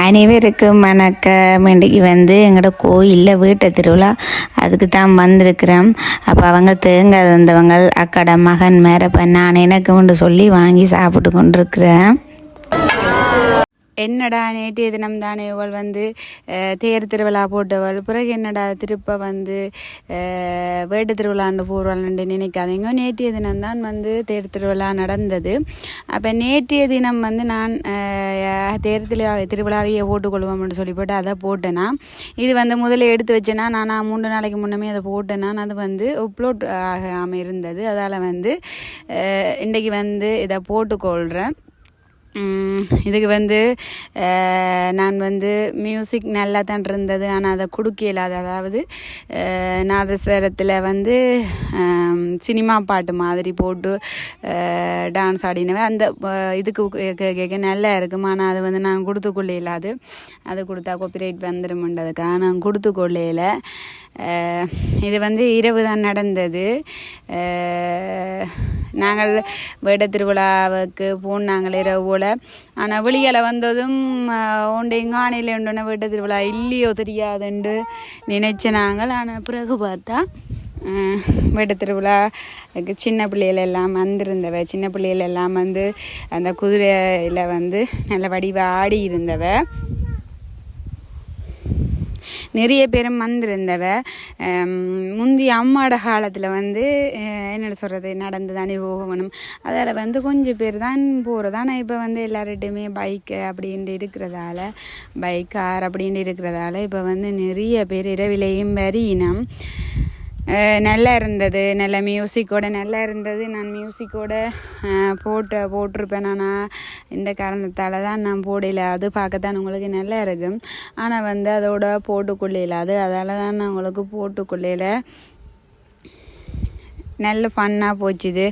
அனைவருக்கும் வணக்கம். இன்றைக்கி எங்களோட கோயிலில் வீட்டை திருவிழா, அதுக்கு தான் வந்திருக்கிறோம். அப்போ அவங்க தேங்காய் தந்தவங்க அக்கடை மகன் மேரப்ப நான் எனக்கு கொண்டு சொல்லி வாங்கி சாப்பிட்டு கொண்டிருக்கிறேன். என்னடா நேற்றைய தினம் தானே இவள் தேர் திருவிழா போட்டவள், பிறகு என்னடா திருப்ப வேட்டு திருவிழாண்டு போடுவாள்னு நினைக்காதீங்க. நேற்றைய தினம்தான் தேர் திருவிழா நடந்தது. அப்போ நேற்றைய தினம் நான் தேர் திருவிழாவையே போட்டுக்கொள்வோம்னு சொல்லி போட்டு அதை போட்டேன்னா, இது முதல்ல எடுத்து வச்சேன்னா நான் 3 நாளைக்கு முன்னமே அதை போட்டேன்னா அது அப்லோட் ஆகாமல் இருந்தது. அதால் இன்றைக்கி இதை போட்டுக்கொள்கிறேன். இதுக்கு நான் மியூசிக் நல்லா தான் இருந்தது, ஆனால் அதை கொடுக்கல. அதாவது நாதஸ்வரத்தில் சினிமா பாட்டு மாதிரி போட்டு டான்ஸ் ஆடினவேன். அந்த இதுக்கு கேட்க நல்லா இருக்கும், ஆனால் அது நான் கொடுத்துக்கொள்ள இல்லாது. அது கொடுத்தா காப்பிரைட் வந்துடும்ன்றதுக்காக நான் கொடுத்துக்கொள்ளையில். இது இரவு தான் நடந்தது. நாங்கள் வேட திருவிழாவுக்கு போனாங்கள் இரவு போல். ஆனால் வெளியில் வந்ததும் ஒன்றையும் காணியில் உண்டோன்னா வேட்ட திருவிழா இல்லையோ தெரியாதுண்டு நினைச்ச நாங்கள். ஆனால் பிறகு பார்த்தா வேட்ட திருவிழாவுக்கு சின்ன பிள்ளைகள் எல்லாம் வந்திருந்தவ. சின்ன பிள்ளைகள் எல்லாம் அந்த குதிரையில் நல்ல வடிவாக ஆடி இருந்தவ. நிறைய பேரும் வந்திருந்தவ. முந்தைய அம்மாட காலத்தில் என்ன சொல்கிறது, நடந்து தானே போகணும். அதில் கொஞ்சம் பேர் தான் போகிறது. ஆனால் இப்போ எல்லார்கிட்டையுமே பைக்கு அப்படின்ட்டு இருக்கிறதால, பைக் கார் அப்படின்ட்டு இருக்கிறதால இப்போ நிறைய பேர் இரவிலையும் வரியினம். நல்லா இருந்தது, நல்ல மியூசிக்கோட நல்லா இருந்தது. நான் மியூசிக்கோட போட்டிருப்பேன். ஆனால் இந்த காரணத்தால் தான் நான் போடல. அது பார்க்கத்தான் உங்களுக்கு நல்லா இருக்கும், ஆனால் அதோட போட்டுக்கொள்ளையில. அதால் தான் நான் உங்களுக்கு போட்டுக்கொள்ளையில. நல்ல ஃபன்னாக போச்சுது.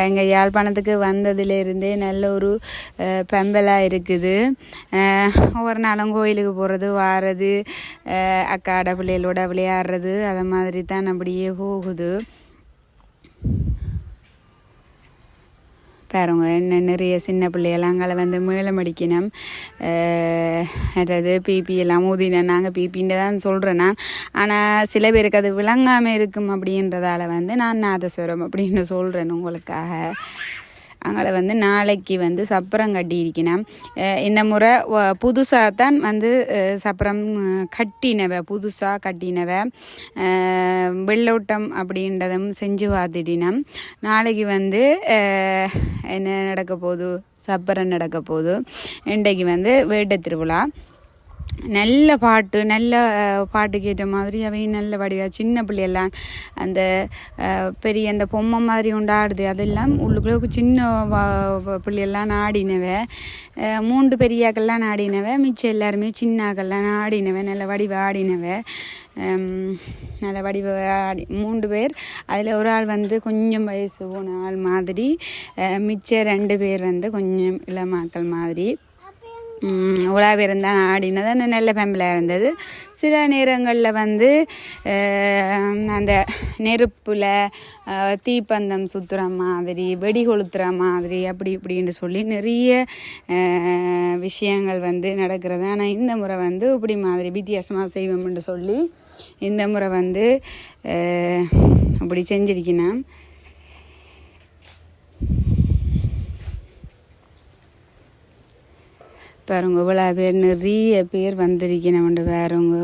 எங்கள் யாழ்ப்பாணத்துக்கு வந்ததுலேருந்தே நல்ல ஒரு பெம்பலாக இருக்குது. ஒவ்வொரு நாளும் கோயிலுக்கு போகிறது வாரது, அக்காட பிள்ளைகளோட விளையாடுறது, அதை மாதிரி தான் அப்படியே போகுது. பாருங்க, என்ன நிறைய சின்ன பிள்ளையெல்லாம் அங்கே மேளம் அடிக்கணும். அதாவது பிபி எல்லாம் ஊதினேன். நாங்கள் பிபின்னு தான் சொல்கிறேன் நான். ஆனால் சில பேருக்கு அது விளங்காமல் இருக்கும் அப்படின்றதால நான் நாதஸ்வரம் அப்படின்னு சொல்கிறேன் உங்களுக்காக. அங்கே நாளைக்கு சப்பரம் கட்டி இருக்கணும். இந்த முறை புதுசாக தான் சப்பரம் கட்டினவ, புதுசாக கட்டினவ. வெள்ளோட்டம் அப்படின்றதும் செஞ்சு பார்த்துட்டினம். நாளைக்கு என்ன நடக்க போகுது, சப்பரம் நடக்க போகுது. இன்றைக்கு வேட்ட திருவிழா. நல்ல பாட்டு, நல்ல பாட்டு கேட்ட மாதிரி அவையும் நல்ல வடிவா. சின்ன பிள்ளையெல்லாம் அந்த பெரிய அந்த பொம்மை மாதிரி உண்டாடுது, அதெல்லாம் உள்ளுக்குள்ள சின்ன பிள்ளையெல்லாம் ஆடினவ. 3 பெரியாக்கள்லாம் ஆடினவ, மிச்சம் எல்லாருமே சின்னாக்கள்லாம் ஆடினவ. நல்ல வடிவா ஆடினவ, நல்ல வடிவ ஆடி 3 பேர். அதில் ஒரு ஆள் கொஞ்சம் வயசு போன ஆள் மாதிரி, மிச்சம் 2 பேர் கொஞ்சம் இளமாக்கள் மாதிரி. உலா இருந்தால் ஆடினது நல்ல ஃபேமிலியாக இருந்தது. சில நேரங்களில் அந்த நெருப்பில் தீப்பந்தம் சுற்றுற மாதிரி, வெடி கொளுத்துற மாதிரி, அப்படி இப்படின்னு சொல்லி நிறைய விஷயங்கள் நடக்கிறது. ஆனால் இந்த முறை இப்படி மாதிரி வித்தியாசமாக செய்வோம்னு சொல்லி இந்த முறை அப்படி செஞ்சிருக்கேன். பாருங்க, இவ்வளோ பேர், நிறைய பேர் வந்திருக்கணும். பாருங்க,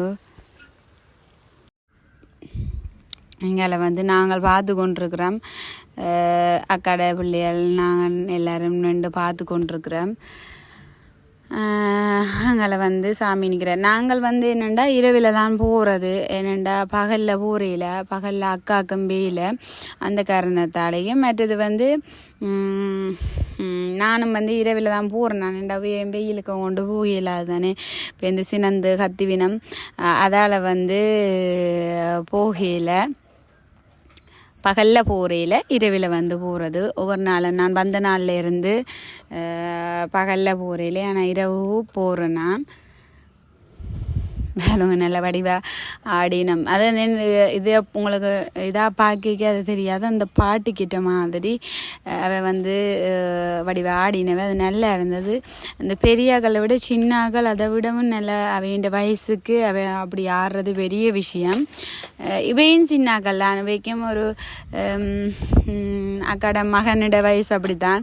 இங்கே நாங்கள் பார்த்து கொண்டிருக்கிறோம். அக்காட பிள்ளைகள் நாங்கள் எல்லோரும் நின்று பார்த்து கொண்டிருக்கிறோம். அங்கே சாமி நிற்கிறேன். நாங்கள் என்னென்னா இரவில் தான் போகிறது. என்னென்னா பகலில் போறையில், பகலில் அக்காக்கும் வெயில், அந்த காரணத்தாலேயும். மற்றது நானும் இரவில் தான் போகிறேன். நான் வெயிலுக்கு கொண்டு போகலாது தானே. இப்போ இந்த சினந்து கத்திவினம் அதால் போகையில் பகலில் போகிறையில் இரவில் போகிறது. ஒவ்வொரு நாளும் நான் வந்த நாளில் இருந்து பகலில் போகிறையில, ஆனால் இரவு போகிறேன் நான். வேலுங்க நல்ல வடிவாக ஆடினம். அது இது உங்களுக்கு இதாக பார்க்க அது தெரியாது, அந்த பாட்டுக்கிட்ட மாதிரி அவள் வந்து வடிவாக ஆடினவ. அது நல்லா இருந்தது. அந்த பெரியாக்களை விட சின்னாக்கள் அதை விடவும் நல்லா அவையின் வயசுக்கு அவ அப்படி ஆடுறது பெரிய விஷயம். இவையும் சின்னாக்கள் தான், இவைக்கும் ஒரு அக்காட மகனிட வயசு அப்படித்தான்,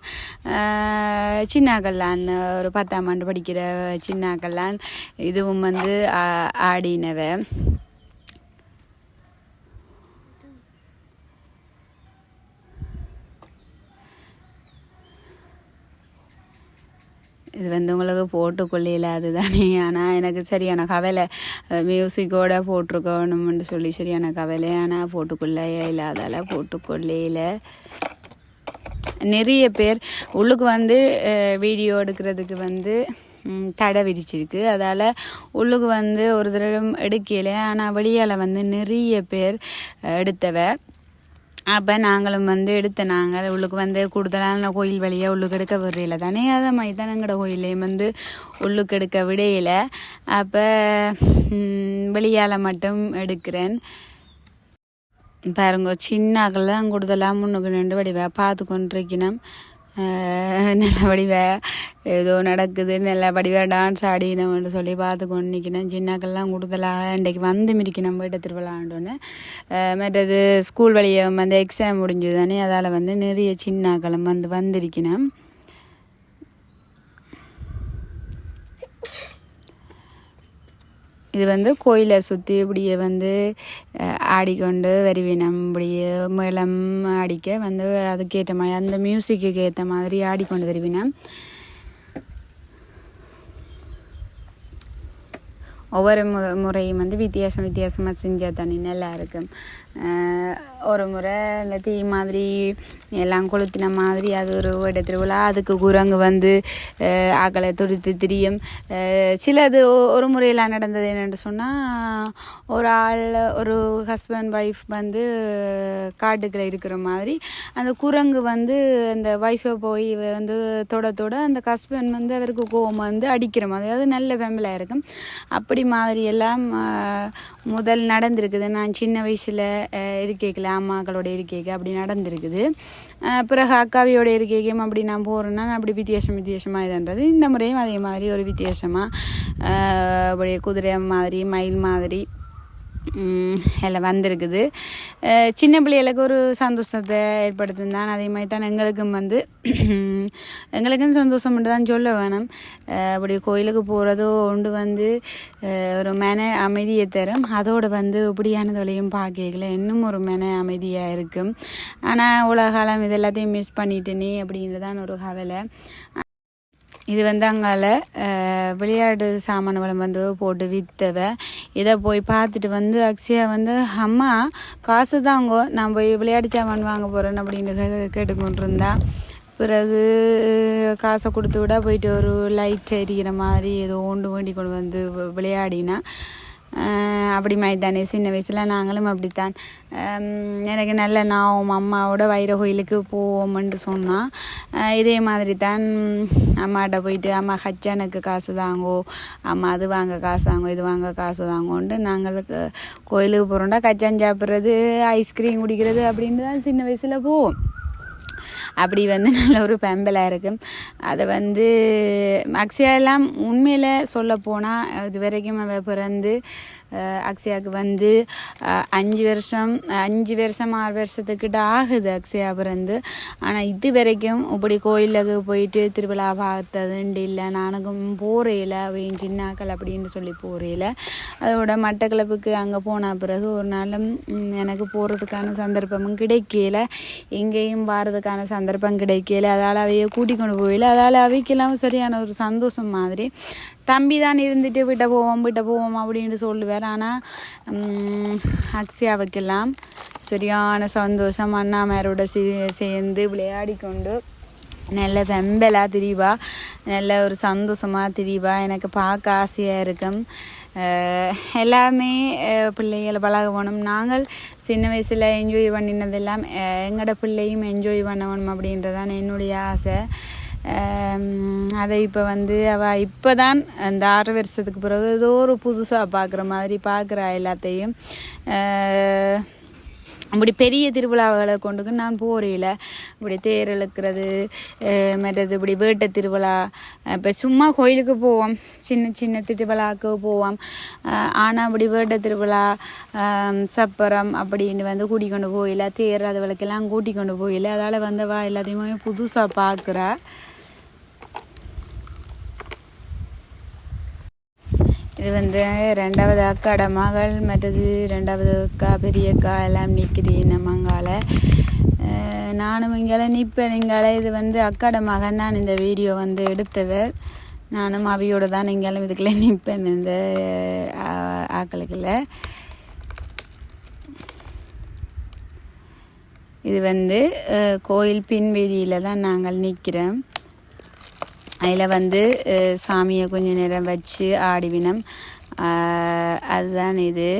சின்னாக்கல்லான் ஒரு 10ஆம் ஆண்டு படிக்கிற சின்னாக்கல்லான். இதுவும் வந்து ஆடினவ. இது வந்து உங்களுக்கு போட்டுக்கொள்ளையில் அதுதானே. ஆனால் எனக்கு சரியான கவலை, மியூசிக்கோடு போட்டிருக்கணும்னு சொல்லி சரியான கவலை. ஆனால் போட்டுக்கொள்ளையே இல்லாதால போட்டுக்கொள்ளையில் நிறைய பேர் உள்ளுக்கு வந்து வீடியோ எடுக்கிறதுக்கு வந்து தடை விதிச்சிருக்கு. அதால் உள்ளுக்கு வந்து ஒரு தடவை எடுக்கலை. ஆனால் வெளியால் வந்து நிறைய பேர் எடுத்தவ. அப்போ நாங்களும் வந்து நாங்கள் உள்ளுக்கு வந்து கூடுதலான கோயில் வழியாக உள்ளுக்கு எடுக்க விடையில தானே, அதை மாதிரி தான் எங்களோட கோயிலையும் வந்து உள்ளுக்கு எடுக்க விடையில. அப்போ வெளியால் மட்டும் எடுக்கிறேன். பாருங்க, சின்னாக்கள் தான் கூடுதலாக முன்னுக்கு நின்று வடிவாக பார்த்து கொண்டிருக்கணும். நல்ல வடிவாக ஏதோ நடக்குது, நல்ல வடிவாக டான்ஸ் ஆடினோம்னு சொல்லி பார்த்து கொண்டு நிற்கணும். சின்னாக்கள்லாம் கூடுதலாக இன்றைக்கு வந்து மிரிக்கணும் வீட்டை திருவிழாண்டோன்னு. மற்றது ஸ்கூல் வழியை வந்து எக்ஸாம் முடிஞ்சது தானே, அதால் வந்து நிறைய சின்னாக்களும் வந்து வந்திருக்கணும். இது வந்து கோயிலை சுற்றி இப்படியே வந்து ஆடிக்கொண்டு வருவினம். இப்படியே மேளம் அடிக்க வந்து அதுக்கேற்ற மாதிரி அந்த மியூசிக்கு ஏற்ற மாதிரி ஆடிக்கொண்டு வருவினம். ஒவ்வொரு முறையும் வந்து வித்தியாசமாக செஞ்சால் தண்ணி நல்லா இருக்கும். ஒரு முறை இந்த தீ மாதிரி எல்லாம் கொளுத்தின மாதிரி அது ஒரு வீடு திருவிழா, அதுக்கு குரங்கு வந்து ஆக்களை துடித்து திரியும். சிலது ஒரு முறையெல்லாம் நடந்தது என்னென்னு சொன்னால், ஒரு ஆள் ஒரு ஹஸ்பண்ட் ஒய்ஃப் வந்து காட்டுக்குள்ளே இருக்கிற மாதிரி அந்த குரங்கு வந்து அந்த ஒய்ஃபை போய் வந்து தொட அந்த ஹஸ்பண்ட் வந்து அவருக்கு கோவம் வந்து அடிக்கிற மாதிரி, அது நல்ல ஃபேமிலியாக இருக்கும். அப்படி மாதிரி எல்லாம் முதல் நடந்திருக்குது. நான் சின்ன வயசில் இருக்கைகள் அம்மாக்களோட இருக்கைக்கு அப்படி நடந்திருக்குது. பிறகு அக்காவியோட இருக்கைக்கும் அப்படி நான் போகிறேன்னா அப்படி வித்தியாசமாக இதுன்றது. இந்த முறையும் அதே மாதிரி ஒரு வித்தியாசமாக அப்படியே குதிரை மாதிரி மயில் மாதிரி எல்லாம் வந்திருக்குது. சின்ன பிள்ளைகளுக்கு ஒரு சந்தோஷத்தை ஏற்படுத்தினான். அதே மாதிரி தான் எங்களுக்கும் வந்து எங்களுக்கும் சந்தோஷம் மட்டும் தான் சொல்ல வேணும். அப்படி கோயிலுக்கு போகிறதோ ஒன்று வந்து ஒரு மன அமைதியை தரும். அதோடு வந்து இப்படியானதோடையும் பார்க்கல இன்னும் ஒரு மன அமைதியாக இருக்கும். ஆனால் உலகாலம் இது எல்லாத்தையும் மிஸ் பண்ணிட்டேனே அப்படின்றதான் ஒரு கவலை. இது வந்து அங்கால விளையாட்டு சாமான்களும் வந்து போட்டு விற்றவ. இதை போய் பார்த்துட்டு வந்து அக்ஷயா வந்து, அம்மா காசு தாங்கோ, நான் போய் விளையாட்டு சாமான் வாங்க போகிறேன் அப்படின்னு கேட்டுக்கொண்டிருந்தா. பிறகு காசை கொடுத்து விட போயிட்டு ஒரு லைட் எரிக்கிற மாதிரி ஏதோ ஒன்று வேண்டி கொண்டு வந்து விளையாடினா. அப்படி மாதிரி தானே சின்ன வயசில் நாங்களும் அப்படித்தான். எனக்கு நல்ல நான் அம்மாவோட வைர கோயிலுக்கு போவோம்னு சொன்னால் இதே மாதிரி தான் அம்மாட்ட போயிட்டு, அம்மா ஹச்சானுக்கு காசு தாங்கோ, அம்மா அது வாங்க காசு தாங்கோ, இது வாங்க காசு தாங்கோன்ட்டு நாங்களுக்கு கோயிலுக்கு போகிறோம்டா கச்சான் சாப்பிட்றது, ஐஸ்கிரீம் குடிக்கிறது அப்படின்னு தான் சின்ன வயசில் போவோம். அப்படி வந்து நல்ல ஒரு பெம்பலாக இருக்கும். அதை வந்து அக்ஷயாலாம் உண்மையில் சொல்ல போனால் இது வரைக்கும் அவள் பிறந்து அக்ஷயாவுக்கு வந்து 5 வருஷம் 6 வருஷத்துக்கிட்ட ஆகுது அக்ஷயா பிறந்து. ஆனால் இது வரைக்கும் இப்படி கோயிலுக்கு போயிட்டு திருவிழா பார்த்ததுண்டு இல்லை. நானுக்கும் போகிறேல அவன் சின்னாக்கள் அப்படின்னு சொல்லி போகிறேல. அதோட மட்டக்களப்புக்கு அங்கே போன பிறகு ஒரு நாளும் எனக்கு போகிறதுக்கான சந்தர்ப்பமும் கிடைக்கல, எங்கேயும் வாரதுக்கான சந்தர்ப்பம் கிடைக்கல. அதால் அவையை கூட்டிக் கொண்டு போயில. அதால் அவைக்கெல்லாம் சரியான ஒரு சந்தோஷம் மாதிரி. தம்பி தான் இருந்துட்டு விட்ட போவோம் அப்படின்னு சொல்லுவார். ஆனால் அக்ஷயாவுக்கெல்லாம் சரியான சந்தோஷம். அண்ணாமாரோட சேர்ந்து விளையாடி கொண்டு நல்ல வெம்பலாக திரிவா, நல்ல ஒரு சந்தோஷமாக திரிவா. எனக்கு பார்க்க ஆசையாக இருக்கும். எல்லாமே பிள்ளைகளை பழக வேணும். நாங்கள் சின்ன வயசில் என்ஜாய் பண்ணினதெல்லாம் எங்களோட பிள்ளையும் என்ஜாய் பண்ணணும் அப்படின்றதான் என்னுடைய ஆசை. அதை இப்போ வந்து அவள் இப்போ தான் அந்த 6 வருஷத்துக்கு பிறகு ஏதோ ஒரு புதுசாக பார்க்குற மாதிரி பார்க்குறா எல்லாத்தையும். அப்படி பெரிய திருவிழாக்களை கொண்டுக்கு நான் போகிறேன். இப்படி தேர் இழுக்கிறது மற்றது இப்படி வேட்டை திருவிழா, இப்போ சும்மா கோயிலுக்கு போவோம், சின்ன சின்ன திருவிழாவுக்கு போவோம். ஆனால் அப்படி வேட்டை திருவிழா சப்பரம் அப்படின்னு வந்து கூட்டி கொண்டு போயில, தேர் அதுவளுக்கெல்லாம் கூட்டி கொண்டு போயில. அதால் வந்தவா எல்லாத்தையுமே புதுசாக பார்க்குறா. இது வந்து 2வது அக்காட மகள், மற்றது 2வது அக்கா பெரிய அக்கா எல்லாம் நிற்கிறேன் நம்மங்கால. நானும் இங்கால நிற்பேன் இங்கால. இது வந்து அக்காட மகன் தான் இந்த வீடியோ வந்து எடுத்தவர். நானும் அவையோடு தான் இங்காலும் இதுக்குள்ளே நிற்பேன் இந்த ஆக்களுக்குள்ள. இது வந்து கோயில் பின்வீதியில் தான் நாங்கள் நிற்கிறோம். அதில் வந்து சாமியை கொஞ்ச நேரம் வச்சு ஆடிவினம். அதுதான் இது.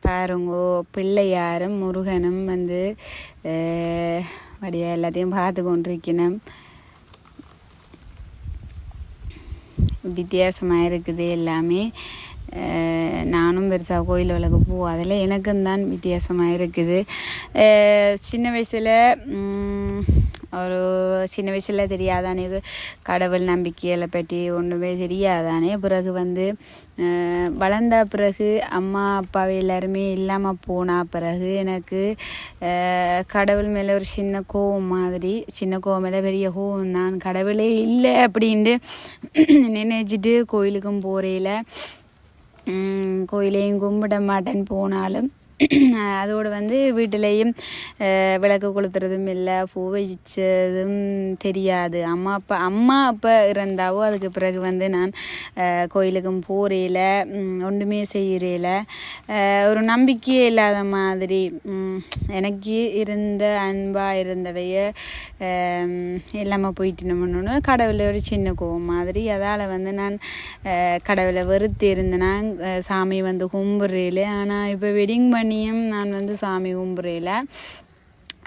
பாருங்கோ, பிள்ளையாரும் முருகனும் வந்து வடிவா எல்லாத்தையும் பார்த்து கொண்டிருக்கணும். வித்தியாசமாக இருக்குது எல்லாமே. நானும் பெருசாக கோயில்களுக்கு அதில் எனக்கும் தான் வித்தியாசமாக இருக்குது. சின்ன வயசில் தெரியாதானே கடவுள் நம்பிக்கைகளை பற்றி ஒன்றுமே தெரியாதானே. பிறகு வந்து வளர்ந்த பிறகு அம்மா அப்பாவை எல்லாருமே இல்லாமல் போனால் பிறகு எனக்கு கடவுள் மேலே ஒரு சின்ன கோவம் மாதிரி, சின்ன கோவம் மேலே பெரிய கோவம் தான். கடவுளே இல்லை அப்படின்ட்டு நினைச்சிட்டு கோயிலுக்கும் போகிறேல, கோயிலையும் கும்பிட மாட்டேன்னு போனாலும் அதோடு வந்து வீட்டிலையும் விளக்கு கொளுத்துறதும் இல்லை, பூ வச்சதும் தெரியாது. அம்மா அப்பா இருந்தாவோ அதுக்கு பிறகு வந்து நான் கோயிலுக்கும் போகிறேல, ஒன்றுமே செய்கிறேல. ஒரு நம்பிக்கையே இல்லாத மாதிரி எனக்கு இருந்த அன்பாக இருந்தவைய இல்லாமல் போயிட்டுனோம்னு கடவுளை ஒரு சின்ன கோவம் மாதிரி. அதால் வந்து நான் கடவுளை வெறுத்து இருந்தேன்னா சாமி வந்து கும்பிட்றேல. ஆனால் இப்போ வெட்டிங் பண்ணியும் நான் வந்து சாமி கும்பிட்றேல.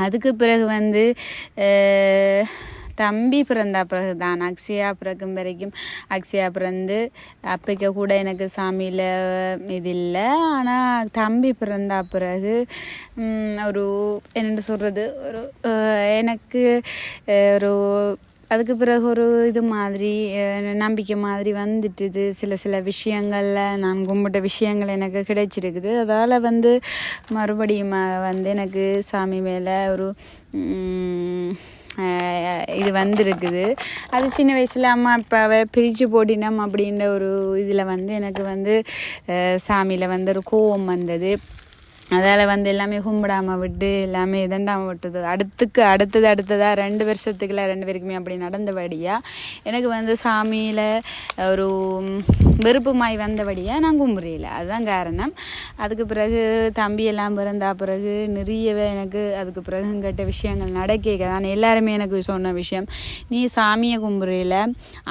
அதுக்கு பிறகு வந்து தம்பி பிறந்தா பிறகு தான், அக்ஷயா பிறக்கும் வரைக்கும், அக்ஷயா பிறந்து அப்பைக்க கூட எனக்கு சாமியில் இது இல்லை. ஆனால் தம்பி பிறந்தா பிறகு ஒரு என்னென்னு சொல்கிறது, ஒரு எனக்கு ஒரு அதுக்கு பிறகு ஒரு இது மாதிரி நம்பிக்கை மாதிரி வந்துட்டுது. சில விஷயங்களில் நான் கும்பிட்ட விஷயங்கள் எனக்கு கிடைச்சிருக்குது. அதால் வந்து மறுபடியும் வந்து எனக்கு சாமி மேலே ஒரு இது வந்திருக்குது. அது சின்ன வயசில் அம்மா அப்பாவை பிரித்து போட்டினோம் அப்படின்ற ஒரு இதில் வந்து எனக்கு வந்து சாமியில் வந்து ஒரு கோவம் வந்தது. அதால் வந்து எல்லாமே கும்பிடாமல் விட்டு எல்லாமே இதண்டாமல் விட்டுது. அடுத்ததாக 2 வருஷத்துக்குள்ள 2 பேருக்குமே அப்படி நடந்தபடியாக எனக்கு வந்து சாமியில் ஒரு வெறுப்புமாய் வந்தபடியாக நான் கும்பிட்றேல. அதுதான் காரணம். அதுக்கு பிறகு தம்பி எல்லாம் பிறந்தா பிறகு நிறையவே எனக்கு அதுக்கு பிறகு கேட்ட விஷயங்கள் நடக்க தான். எல்லாருமே எனக்கு சொன்ன விஷயம், நீ சாமியை கும்பிட்றேல,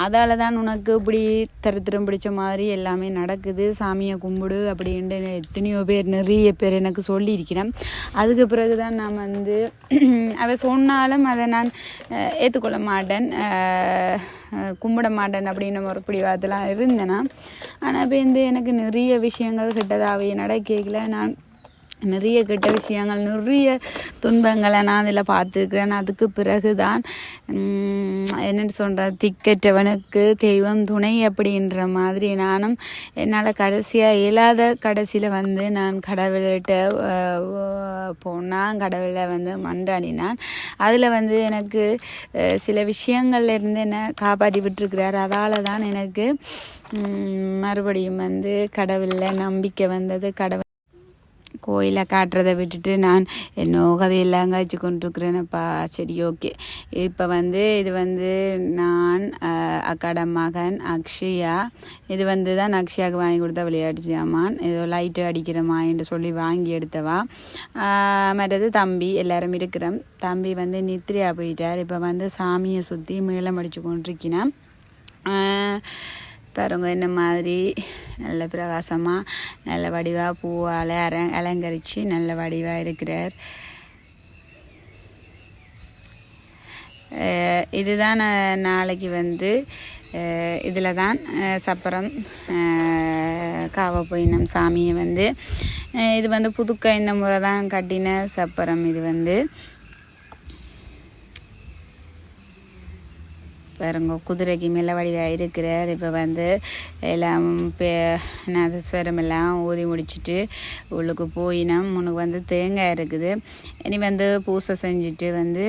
அதால் தான் உனக்கு இப்படி தரித்திரம் பிடிச்ச மாதிரி எல்லாமே நடக்குது, சாமியை கும்பிடு அப்படின்ட்டு எத்தனையோ பேர் நிறைய பேர் எனக்கு சொல்லியிருக்கிறேன். அதுக்கு பிறகு தான் நான் வந்து அவ சொன்னாலும் அதை நான் ஏற்றுக்கொள்ள மாட்டேன், கும்பிட மாட்டேன் அப்படின்னு ஒரு பிடிவாதெல்லாம் இருந்தேன்னா. ஆனால் இப்போ வந்து எனக்கு நிறைய விஷயங்கள் கிட்டதாகவே நடக்கல. நான் நிறைய கெட்ட விஷயங்கள், நிறைய துன்பங்களை நான் அதில் பார்த்துருக்கிறேன். அதுக்கு பிறகு தான் என்னென்னு சொல்கிற, திக்கற்றவனுக்கு தெய்வம் துணை அப்படின்ற மாதிரி நானும் என்னால் கடைசியில் வந்து நான் கடவுள்கிட்ட போனால் கடவுளை வந்து மன்றாடினான். அதில் வந்து எனக்கு சில விஷயங்கள்லேருந்து என்னை காப்பாற்றி விட்டுருக்கிறார். அதால் தான் எனக்கு மறுபடியும் வந்து கடவுளில் நம்பிக்கை வந்தது. கடவுள் கோயிலை காட்டுறதை விட்டுட்டு நான் என்னோ கதையெல்லாம் காய்ச்சி கொண்டிருக்கிறேனப்பா. சரி, ஓகே. இப்போ வந்து இது வந்து நான் அக்காட மகன் அக்ஷயா. இது வந்து தான் அக்ஷயாவுக்கு வாங்கி கொடுத்த விளையாட்டு சாமான். ஏதோ லைட்டு அடிக்கிறமான்னு சொல்லி வாங்கி எடுத்தவா. மற்றது தம்பி எல்லாரும் இருக்கிறோம். தம்பி வந்து நித்திரையா போயிட்டார். இப்போ வந்து சாமியை சுற்றி மேளம் அடித்து கொண்டிருக்கிறேன். பாருங்க என்ன மாதிரி நல்ல பிரகாசமாக நல்ல வடிவாக பூவால் அலங்கரித்து நல்ல வடிவாக இருக்கிறார். இதுதான் நாளைக்கு வந்து இதில் தான் சப்பரம் காவ போயினம் சாமியை வந்து இது வந்து புதுக்க இந்த முறை தான் கட்டின சப்பரம். இது வந்து பாருங்க குதிரைக்கு மேலே வடிவாக இருக்கிறார். இப்போ வந்து எல்லாம் நாதஸ்வரம் எல்லாம் ஊதி முடிச்சுட்டு உள்ளுக்கு போயினோம். முன்னுக்கு வந்து தேங்காய் இருக்குது. இனி வந்து பூசை செஞ்சுட்டு வந்து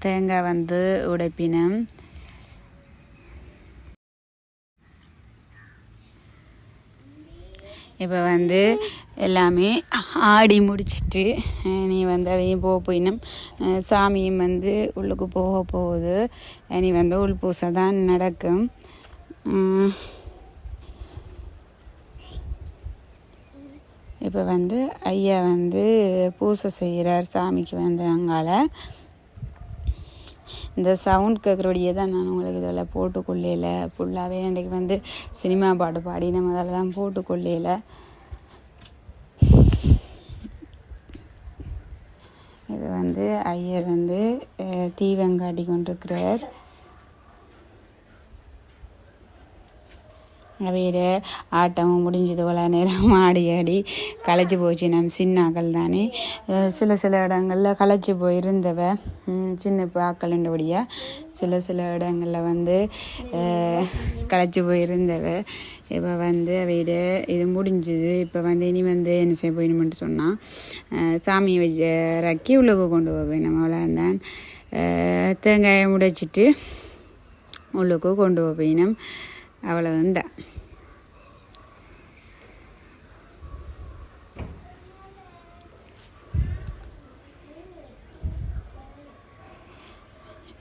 தேங்காய் வந்து உடைப்பினோம். இப்போ வந்து எல்லாமே ஆடி முடிச்சுட்டு நீ வந்து அதையும் போயினும் சாமியும் வந்து உள்ளுக்கு போக போகுது. நீ வந்து உள் பூசை தான் நடக்கும். இப்போ வந்து ஐயா வந்து பூசை செய்கிறார் சாமிக்கு வந்து அங்கால. இந்த சவுண்ட் கேட்குறோடையே தான் நான் உங்களுக்கு இதில் போட்டுக்கொள்ளையில ஃபுல்லாகவே இன்றைக்கு வந்து சினிமா பாட்டு பாடி நம்ம அதில் தான் போட்டுக்கொள்ளையில. இது வந்து ஐயர் வந்து தீவங்காட்டி கொண்டிருக்கிறார். அவையிட ஆட்டமும் முடிஞ்சது போல நேரம் ஆடி ஆடி களைச்சி போச்சு. நம்ம சின்னாக்கள் தானே சில இடங்களில் களைச்சி போயிருந்தவ சின்ன ஆக்கள்ன்றபடியாக சில இடங்களில் வந்து களைச்சி போயிருந்தவ. இப்போ வந்து அவையிட இது முடிஞ்சுது. இப்போ வந்து இனி வந்து என்ன செய்ய போயிடணுமென்ட்டு சொன்னால் சாமியை வச்சு ரக்கி உள்ளுக்கு கொண்டு போவேன். நம்ம அவ்வளோந்தான் தேங்காயை முடைச்சிட்டு உள்ளுக்கு கொண்டு போயினோம். அவ்வளவுதான்.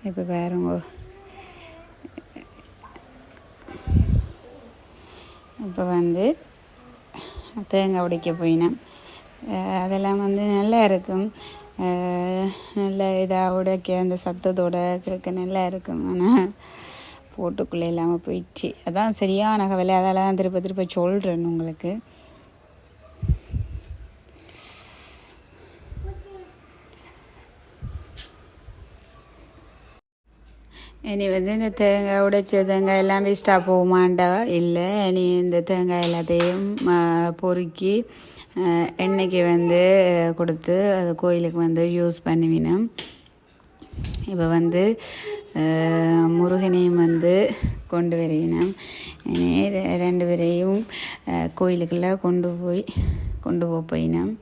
இப்போ பாருங்க இப்போ வந்து தேங்காய் உடைக்க போயினோம். அதெல்லாம் வந்து நல்லா இருக்கும். நல்ல இதாக உடைக்க அந்த சத்தத்தோட கேட்க நல்லா இருக்கும். ஆனால் போட்டுக்குள்ளே இல்லாமல் போயிடுச்சு. அதான் சரியான கவலை. அதெல்லாம் திருப்ப சொல்கிறேன் உங்களுக்கு. இனி வந்து இந்த தேங்காய் உடைச்ச தேங்காய் எல்லாம் வேஸ்ட்டாக போகுமாண்டா இல்லை. இனி இந்த தேங்காய் எல்லாத்தையும் பொறுக்கி எண்ணெய்க்கு வந்து கொடுத்து அது கோயிலுக்கு வந்து யூஸ் பண்ணுவினோம். இப்போ வந்து முருகனையும் வந்து கொண்டு வருகினோம். இனி 2 பேரையும் கோயிலுக்குள்ளே கொண்டு போயினோம்.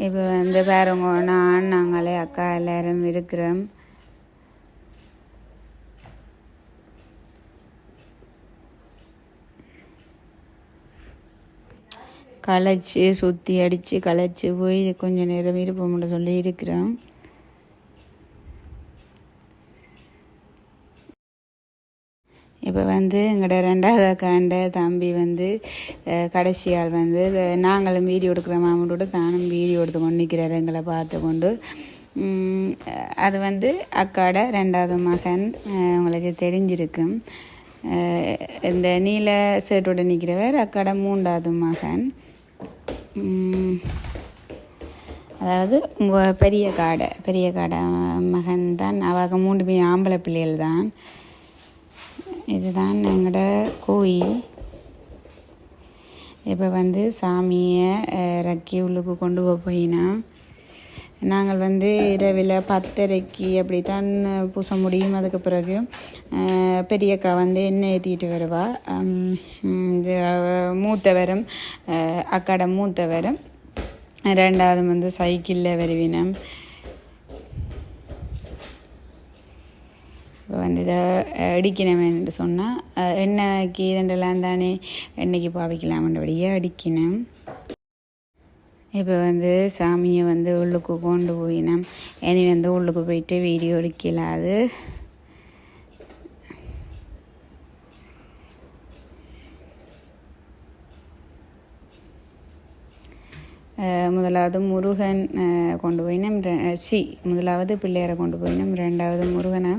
இப்போ வந்து பாருங்க நாங்களே அக்கா எல்லாரும் இருக்கிறோம். களைச்சி சுற்றி அடித்து களைச்சி போய் கொஞ்சம் நேரம் இருப்போம்னு சொல்லி இருக்கிறோம். இப்போ வந்து எங்களோட 2வது அக்காண்ட தம்பி வந்து கடைசியால் வந்து நாங்களும் வீடியோ எடுக்கிற மாமோட தானும் வீடியோ எடுத்து கொண்டு நிற்கிறார் எங்களை பார்த்து கொண்டு. அது வந்து அக்காட 2வது மகன். உங்களுக்கு தெரிஞ்சிருக்கும். இந்த நீல சேட்டோட நிற்கிறவர் அக்காட 3வது மகன். அதாவது பெரிய காடை மகன் தான். அவங்க 3 பேர் ஆம்பளை பிள்ளைகள் தான். இதுதான் எங்களோட கோயில். இப்போ வந்து சாமியை ரக்கி உள்ளுக்கு கொண்டு போயினா நாங்கள் வந்து இரவில் 10:30 அப்படி தான் பூச முடியும். அதுக்கு பிறகு பெரியக்கா வந்து எண்ணெய் ஏற்றிட்டு வருவா. இது மூத்தவரும் அக்காட மூத்தவரும் 2வது வந்து சைக்கிளில் வருவினம். இப்போ வந்து இதை அடிக்கணும்னு சொன்னால் எண்ணெய்க்கு இதெல்லாம் தானே எண்ணெய்க்கு பாவிக்கலாமன்றபடியே அடிக்கணும். இப்போ வந்து சாமியை வந்து உள்ளுக்கு கொண்டு போயினோம். இனி வந்து உள்ளுக்கு போயிட்டு வீடியோ எடுக்கலாது. முதலாவது முருகன் கொண்டு போயினோம். முதலாவது பிள்ளையரை கொண்டு போயினோம். 2வது முருகனை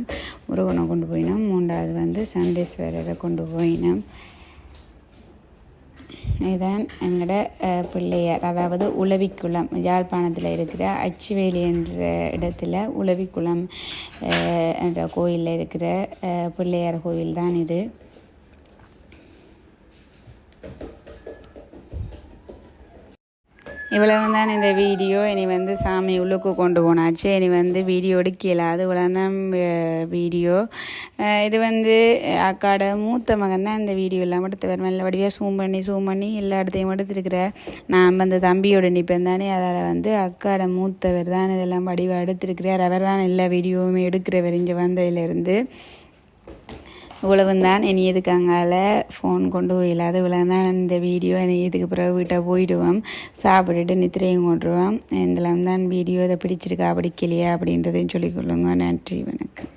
கொண்டு போயினோம். 3வது வந்து சண்டீஸ்வரரை கொண்டு போயினோம். இதுதான் எங்களோட பிள்ளையார், அதாவது உளவிக்குளம், யாழ்ப்பாணத்தில் இருக்கிற அச்சுவேலி என்ற இடத்துல உளவிக்குளம் என்ற கோயிலில் இருக்கிற பிள்ளையார் கோயில் தான் இது. இவ்வளவு தான் இந்த வீடியோ. இனி வந்து சாமி உள்ளுக்கு கொண்டு போனாச்சு. இனி வந்து வீடியோ எடுக்கல, அது இவ்வளோ தான் வீடியோ. இது வந்து அக்காட மூத்த மகன் தான் இந்த வீடியோ எல்லாம் எடுத்து நல்ல வடிவாக ஜூம் பண்ணி எல்லா இடத்தையும் எடுத்துருக்கிறார். நான் வந்து தம்பியோட நிற்பேன் தானே, அதால் வந்து அக்காட மூத்தவர் தான் இதெல்லாம் வடிவாக எடுத்துருக்கிறார். அவர் தான் எல்லா வீடியோவுமே எடுக்கிறவர் இங்கே வந்ததிலிருந்து. இவ்வளவுந்தான். இனி எதுக்கு அங்கால ஃபோன் கொண்டு போயிடாது. இவ்வளவுதான் இந்த வீடியோ. இதுக்கு பிறகு வீட்டை போயிடுவோம், சாப்பிட்டுட்டு நித்திரையும் கொண்டுருவோம். இதெல்லாம் தான் வீடியோ. இதை பிடிச்சிருக்கா பிடிக்கலையா அப்படின்றதையும் சொல்லிக்கொள்ளுங்க. நன்றி, வணக்கம்.